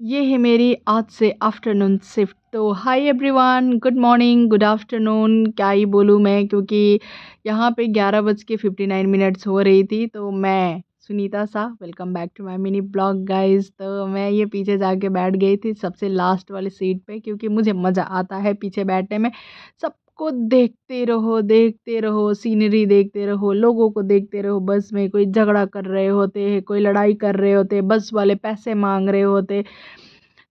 ये है मेरी आज से आफ्टरनून शिफ्ट। तो hi everyone, good morning, good afternoon, क्या ही बोलूँ मैं, क्योंकि यहाँ पे 11:59 हो रही थी। तो मैं सुनीता सा, welcome back to my mini blog guys. तो मैं ये पीछे जाके बैठ गई थी सबसे लास्ट वाली सीट पे, क्योंकि मुझे मज़ा आता है पीछे बैठने में। सबको देखते रहो, सीनरी देखते रहो, लोगों को देखते रहो। बस में कोई झगड़ा कर रहे होते हैं, कोई लड़ाई कर रहे होते, बस वाले पैसे मांग रहे होते।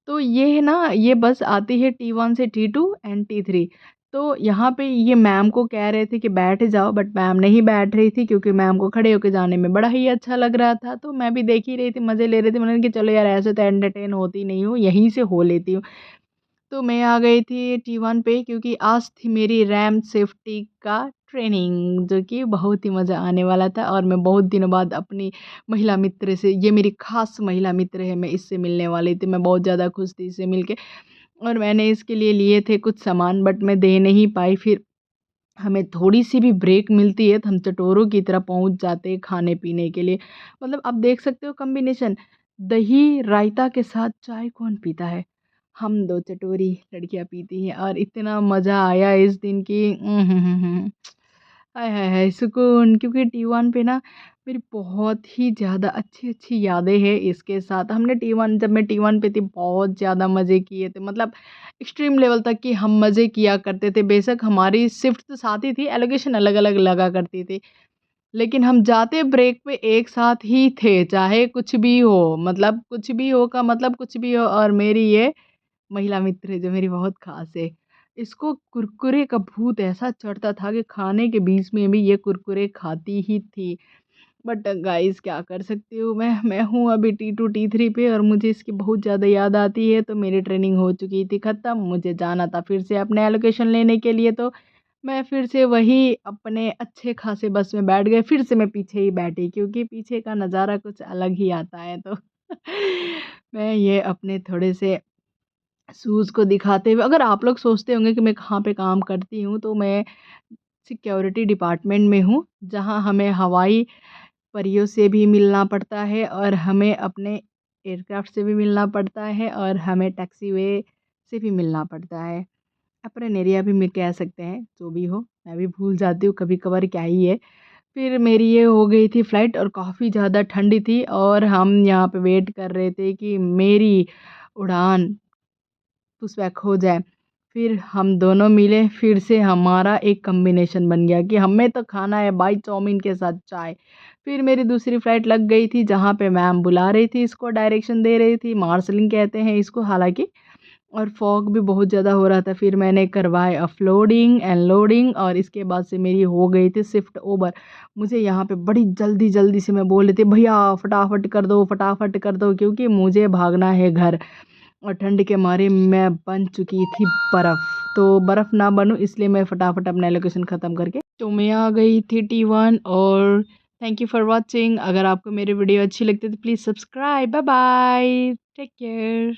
तो ये है ना, ये बस आती है T1 से T2 एंड T3। तो यहाँ पे ये मैम को कह रहे थे कि बैठ जाओ, बट मैम नहीं बैठ रही थी, क्योंकि मैम को खड़े होकर जाने में बड़ा ही अच्छा लग रहा था। तो मैं भी देख ही रही थी, मज़े ले रही थी। मैंने कहा चलो यार, ऐसे तो एंटरटेन होती नहीं हूँ, यहीं से हो लेती हूँ। तो मैं आ गई थी T1 पे, क्योंकि आज थी मेरी रैम सेफ्टी का ट्रेनिंग, जो कि बहुत ही मज़ा आने वाला था। और मैं बहुत दिनों बाद अपनी महिला मित्र से, ये मेरी खास महिला मित्र है, मैं इससे मिलने वाली थी। मैं बहुत ज़्यादा खुश थी इससे मिलके। और मैंने इसके लिए लिए थे कुछ सामान, बट मैं दे नहीं पाई। फिर हमें थोड़ी सी भी ब्रेक मिलती है तो हम चटोरों की तरह पहुंच जाते हैं खाने पीने के लिए। मतलब आप देख सकते हो कॉम्बिनेशन, दही रायता के साथ चाय कौन पीता है? हम दो चटोरी लड़कियां पीती हैं। और इतना मज़ा आया इस दिन की, हाय हाय हाय सुकून। क्योंकि T1 पे ना मेरी बहुत ही ज़्यादा अच्छी अच्छी यादें हैं इसके साथ। हमने T1, जब मैं T1 पे थी, बहुत ज़्यादा मज़े किए थे। मतलब एक्सट्रीम लेवल तक कि हम मज़े किया करते थे। बेशक हमारी शिफ्ट तो साथ ही थी, एलोकेशन अलग अलग लगा करती थी, लेकिन हम जाते ब्रेक पे एक साथ ही थे, चाहे कुछ भी हो। मतलब कुछ भी हो का मतलब कुछ भी हो। और मेरी ये महिला मित्र है जो मेरी बहुत खास है, इसको कुरकुरे का भूत ऐसा चढ़ता था कि खाने के बीच में भी ये कुरकुरे खाती ही थी। बट गाइस, क्या कर सकती हूँ मैं हूँ अभी T2 T3 पे, और मुझे इसकी बहुत ज़्यादा याद आती है। तो मेरी ट्रेनिंग हो चुकी थी ख़त्म, मुझे जाना था फिर से अपने एलोकेशन लेने के लिए। तो मैं फिर से वही अपने अच्छे खासे बस में बैठ गए। फिर से मैं पीछे ही बैठी, क्योंकि पीछे का नज़ारा कुछ अलग ही आता है। तो मैं ये अपने थोड़े से शूज़ को दिखाते हुए, अगर आप लोग सोचते होंगे कि मैं कहाँ पे काम करती हूँ, तो मैं सिक्योरिटी डिपार्टमेंट में हूँ, जहाँ हमें हवाई परियों से भी मिलना पड़ता है, और हमें अपने एयरक्राफ्ट से भी मिलना पड़ता है, और हमें टैक्सीवे से भी मिलना पड़ता है। अपने एरिया भी में कह सकते हैं, जो भी हो, मैं भी भूल जाती हूँ कभी कभार क्या ही है। फिर मेरी ये हो गई थी फ़्लाइट, और काफ़ी ज़्यादा ठंडी थी, और हम यहाँ पे वेट कर रहे थे कि मेरी उड़ान पुशबैक हो जाए। फिर हम दोनों मिले, फिर से हमारा एक कॉम्बिनेशन बन गया कि हमें तो खाना है भाई चाउमीन के साथ चाय। फिर मेरी दूसरी फ़्लाइट लग गई थी, जहाँ पे मैम बुला रही थी, इसको डायरेक्शन दे रही थी, मार्शलिंग कहते हैं इसको हालाँकि। और फॉग भी बहुत ज़्यादा हो रहा था। फिर मैंने करवाए अपलोडिंग एंड लोडिंग, और इसके बाद से मेरी हो गई थी शिफ्ट ओवर। मुझे यहाँ पे बड़ी जल्दी जल्दी से मैं बोल रही थी, भैया फटाफट कर दो, फटाफट कर दो, क्योंकि मुझे भागना है घर। और ठंड के मारे मैं बन चुकी थी बर्फ़। तो बर्फ़ ना बनूं, इसलिए मैं फटाफट अपना लोकेशन ख़त्म करके तो मैं आ गई थी T1। और थैंक यू फॉर वॉचिंग। अगर आपको मेरी वीडियो अच्छी लगती है तो please subscribe. Bye bye, take care.